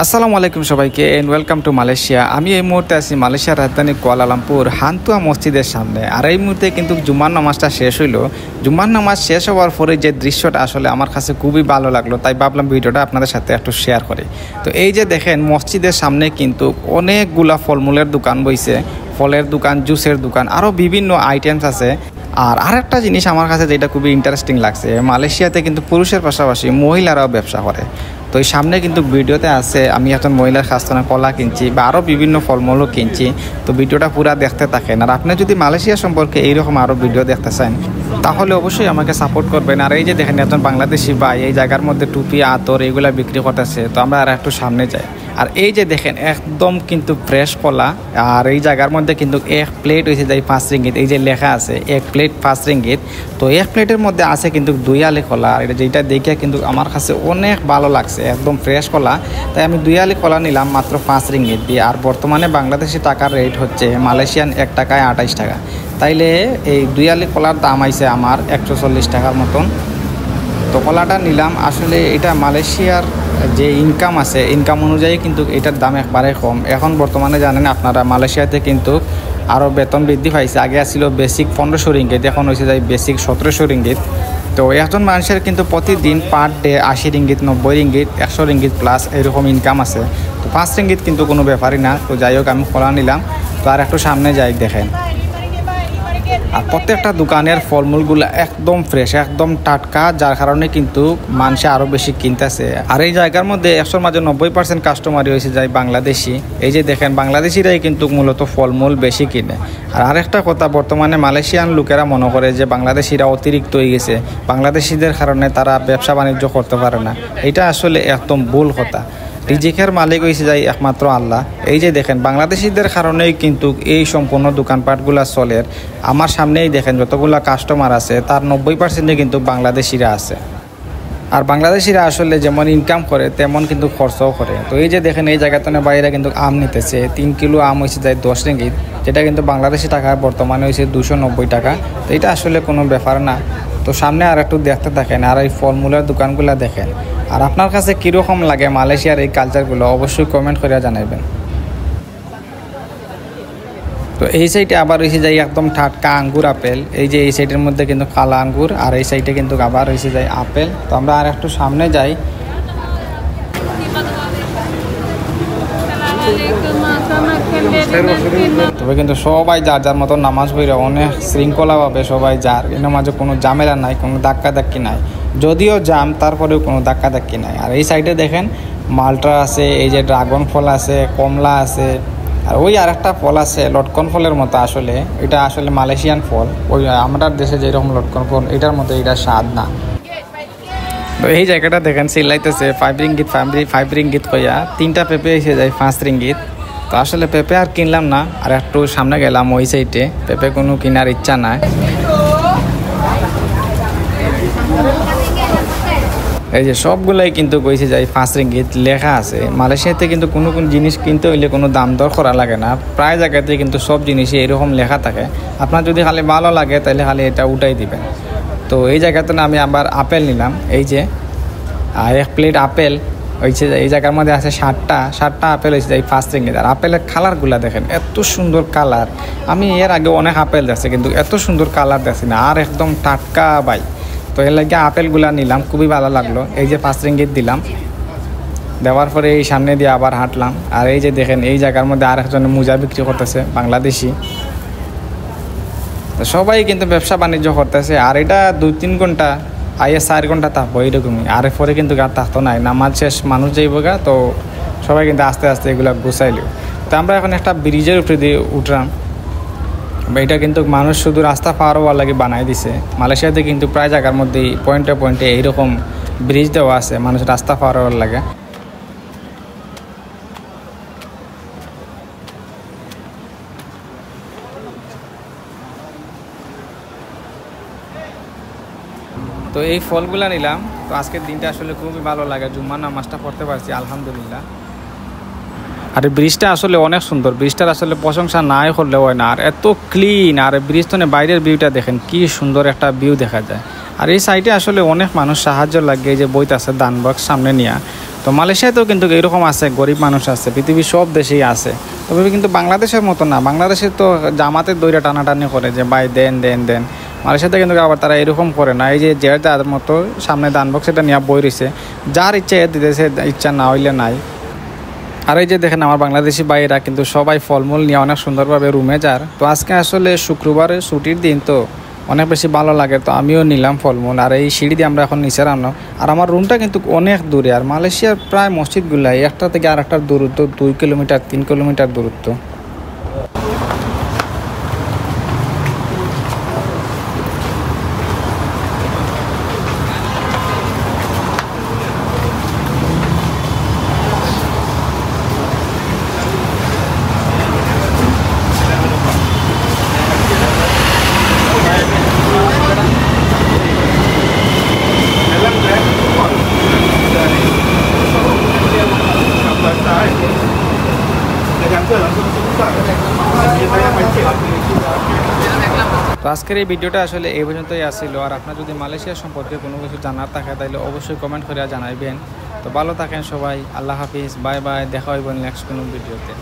আসসালামু আলাইকুম সবাইকে এন্ড ওয়েলকাম টু মালয়েশিয়া। আমি এই মুহূর্তে আছি মালয়েশিয়ার রাজধানী কুয়ালালামপুর হান্তুয়া মসজিদের সামনে। আর এই মুহূর্তে কিন্তু জুমার নামাজটা শেষ হইলো। জুমার নামাজ শেষ হওয়ার পরে যে দৃশ্যটা আসলে আমার কাছে খুবই ভালো লাগলো, তাই ভাবলাম ভিডিওটা আপনাদের সাথে একটু শেয়ার করি। তো এই যে দেখেন মসজিদের সামনে কিন্তু অনেকগুলা ফলমূলের দোকান বইছে, ফলের দোকান, জুসের দোকান, আরও বিভিন্ন আইটেমস আছে। আর আরেকটা জিনিস আমার কাছে যেটা খুবই ইন্টারেস্টিং লাগছে, মালয়েশিয়াতে কিন্তু পুরুষের পাশাপাশি মহিলারাও ব্যবসা করে। তো এই সামনে কিন্তু ভিডিওতে আছে আমি এখন মহিলার খাস্তানা কলা কিনছি বা আরও বিভিন্ন ফলমূলও কিনছি। তো ভিডিওটা পুরো দেখতে থাকেন। আর আপনি যদি মালয়েশিয়া সম্পর্কে এইরকম আরও ভিডিও দেখতে চান তাহলে অবশ্যই আমাকে সাপোর্ট করবেন। আর এই যে দেখেন একজন বাংলাদেশি ভাই এই জায়গার মধ্যে টুপি, আতর এগুলা বিক্রি করতেছে। তো আমরা আর একটু সামনে যাই। আর এই যে দেখেন একদম কিন্তু ফ্রেশ কলা। আর এই জায়গার মধ্যে কিন্তু এক প্লেট হয়েছে যাই 5 রিঙ্গিত। এই যে লেখা আছে এক প্লেট 5 রিঙ্গিত। তো এক প্লেটের মধ্যে আছে কিন্তু 2 আলি কলা। আর এটা যেটা দেখে কিন্তু আমার কাছে অনেক ভালো লাগছে, একদম ফ্রেশ কলা। তাই আমি 2 আলি কলা নিলাম মাত্র 5 রিঙ্গিত দিয়ে। আর বর্তমানে বাংলাদেশি টাকার রেট হচ্ছে মালয়েশিয়ান 1 টাকায় 28 টাকা। তাইলে এই 2 আলি কলার দাম আইছে আমার 140 টাকার মতন। তো কলাটা নিলাম। আসলে এটা মালয়েশিয়ার যে ইনকাম আছে, ইনকাম অনুযায়ী কিন্তু এটার দাম একবারে কম। এখন বর্তমানে জানেন আপনারা মালয়েশিয়াতে কিন্তু আরও বেতন বৃদ্ধি পাইছে। আগে ছিল বেসিক 1500 রিঙ্গিত, এখন হয়েছে যাই বেসিক 1700 রিঙ্গিত। তো একজন মানুষের কিন্তু প্রতিদিন per day 80 ringgit, 90 ringgit, 100 ringgit plus এরকম ইনকাম আছে। তো 5 রিঙ্গিত কিন্তু কোনো ব্যাপারই না। তো যাই হোক আমি কলা নিলাম। তো আর একটু সামনে যাই দেখেন। আর প্রত্যেকটা দোকানের ফলমূলগুলো একদম ফ্রেশ, একদম টাটকা, যার কারণে কিন্তু মানুষ আরও বেশি কিনতেছে। আর এই জায়গার মধ্যে 100-র মাঝে 90% কাস্টমারই হয়েছে যায় বাংলাদেশি। এই যে দেখেন বাংলাদেশিরাই কিন্তু মূলত ফলমূল বেশি কিনে। আর আরেকটা কথা, বর্তমানে মালয়েশিয়ান লোকেরা মনে করে যে বাংলাদেশিরা অতিরিক্ত হয়ে গেছে, বাংলাদেশিদের কারণে তারা ব্যবসা বাণিজ্য করতে পারে না। এটা আসলে একদম ভুল কথা। রিজিকের মালিক হয়েছে যাই একমাত্র আল্লাহ। এই যে দেখেন বাংলাদেশিদের কারণেই কিন্তু এই সম্পূর্ণ দোকানপাটগুলা চলে। আমার সামনেই দেখেন যতগুলা কাস্টমার আছে তার 90%ই কিন্তু বাংলাদেশিরা আছে। আর বাংলাদেশিরা আসলে যেমন ইনকাম করে তেমন কিন্তু খরচও করে। তো এই যে দেখেন এই জায়গাতে বাইরে কিন্তু আম নিতেছে। 3 কিলো আম হয়েছে যায় 10 রিঙ্গিত, যেটা কিন্তু বাংলাদেশি টাকা বর্তমানে হয়েছে 290 টাকা। তো এটা আসলে কোনো ব্যাপার না। তো সামনে আর একটু দেখতে থাকেন আর এই ফলমূলের দোকানগুলো দেখেন। আর আপনার কাছে কীরকম লাগে মালয়েশিয়ার এই কালচারগুলো অবশ্যই কমেন্ট করে জানাবেন। তো এই সাইডে আবার হয়েছে যাই একদম টাটকা আঙ্গুর, আপেল। এই যে এই সাইডের মধ্যে কিন্তু কালা আঙ্গুর, আর এই সাইডে কিন্তু আবার হয়েছে যাই আপেল। তো আমরা আর একটু সামনে যাই। তবে কিন্তু সবাই যার যার মতো নামাজ পড়ে অনেক শৃঙ্খলাভাবে সবাই যার, এর মাঝে কোনো ঝামেলা নাই, কোনো ধাক্কি নাই। যদিও জাম তারপরেও কোনো ধাক্কি নাই। আর এই সাইডে দেখেন মালটা আছে, এই যে ড্রাগন ফল আছে, কমলা আছে, আর ওই আরেকটা ফল আছে লটকন ফলের মতো। আসলে এটা আসলে মালয়েশিয়ান ফল। ওই আমাদের দেশে যেরকম লটকন ফল এটার মতো এটা স্বাদ না। তো এই জায়গাটা দেখেন সিলাইতেছে 5 রিঙ্গিত 5 রিঙ্গিত কইয়া 3টা পেঁপে এসে যায় 5 রিঙ্গিত। তো আসলে পেঁপে আর কিনলাম না, আর একটু সামনে গেলাম ওই সাইডে। পেঁপে কোনো কেনার ইচ্ছা নাই। এই যে সবগুলাই কিন্তু কইছে যাই 5 রিঙ্গিত লেখা আছে। মালয়েশিয়াতে কিন্তু কোনো জিনিস কিনতে হইলে কোনো দাম দর করা লাগে না। প্রায় জায়গাতে কিন্তু সব জিনিসই এরকম লেখা থাকে। আপনার যদি খালি ভালো লাগে তাহলে খালি এটা উঠাই দিবেন। তো এই জায়গাতে না আমি আবার আপেল নিলাম। এই যে 1 প্লেট আপেল হয়েছে, এই জায়গার মধ্যে আছে 60টা আপেল হয়েছে যাই 5 রিঙ্গিত। আর আপেলের কালারগুলো দেখেন এত সুন্দর কালার। আমি এর আগে অনেক আপেল দেখছি কিন্তু এত সুন্দর কালার দেখছি না। আর একদম টাটকা ভাই। তো এর লাগে আপেলগুলা নিলাম, খুবই ভালো লাগলো। এই যে 5 রিঙ্গিত দিলাম, দেওয়ার পরে এই সামনে দিয়ে আবার হাঁটলাম। আর এই যে দেখেন এই জায়গার মধ্যে আর একজন মোজা বিক্রি করতেছে বাংলাদেশি। তো সবাই কিন্তু ব্যবসা বাণিজ্য করতেছে। আর এটা 2-3 ঘন্টা 4 ঘন্টা থাকবো এইরকমই। আর পরে কিন্তু আর থাকতো নাই, নামাজ শেষ মানুষ যাইব গা। তো সবাই কিন্তু আস্তে আস্তে এগুলো গুছাইল। তো আমরা এখন একটা ব্রিজের উপরে দিয়ে উঠলাম। এটা কিন্তু মানুষ শুধু রাস্তা পার হওয়ার লাগে বানাই দিছে। মালয়েশিয়াতে কিন্তু প্রায় জায়গার মধ্যেই পয়েন্টে এইরকম ব্রিজ দেওয়া আছে মানুষ রাস্তা পার হওয়ার লাগে। তো এই ফলগুলা নিলাম। তো আজকের দিনটা আসলে খুবই ভালো লাগে, জুম্মার নামাজটা পড়তে পারছি আলহামদুলিল্লাহ। আর এই ব্রিজটা আসলে অনেক সুন্দর। ব্রিজটার আসলে প্রশংসা নাই করলে হয় না। আর এত ক্লিন। আর ব্রিজ তো বাইরের ভিউটা দেখেন কি সুন্দর একটা ভিউ দেখা যায়। আর এই সাইডে আসলে অনেক মানুষ সাহায্য লাগে, যে বইতে আছে দান বক্স সামনে নিয়ে। তো মালয়েশিয়াতেও কিন্তু এইরকম আছে, গরিব মানুষ আছে, পৃথিবীর সব দেশেই আছে। তবে কিন্তু বাংলাদেশের মতো না, বাংলাদেশে তো জামাতের দইরা টানাটানি করে যে ভাই দেন দেন দেন। মালয়েশিয়াতে কিন্তু আবার তারা এরকম করে না, এই যে যার মতো সামনে দান বক্স এটা নিয়ে বই রয়েছে, যার ইচ্ছা এ দিতেছে, ইচ্ছা না হইলে নাই। আর এই যে দেখেন আমার বাংলাদেশি ভাইয়েরা কিন্তু সবাই ফলমূল নিয়ে অনেক সুন্দরভাবে রুমে যার। তো আজকে আসলে শুক্রবারের ছুটির দিন, তো অনেক বেশি ভালো লাগে, তো আমিও নিলাম ফলমূল। আর এই সিঁড়ি দিয়ে আমরা এখন নিচে নামলাম। আর আমার রুমটা কিন্তু অনেক দূরে, আর মালয়েশিয়ার প্রায় মসজিদগুলাই একটা থেকে আরেকটার দূরত্ব 2 কিলোমিটার 3 কিলোমিটার দূরত্ব। তো আজকের এই ভিডিওটা আসলে এই পর্যন্তই আসছিল। আর আপনার যদি মালয়েশিয়া সম্পর্কে কোনো কিছু জানার থাকে তাহলে অবশ্যই কমেন্ট করে জানাইবেন। তো ভালো থাকেন সবাই, আল্লাহ হাফিজ, বাই বাই, দেখা হইব নেক্সট কোনো ভিডিওতে।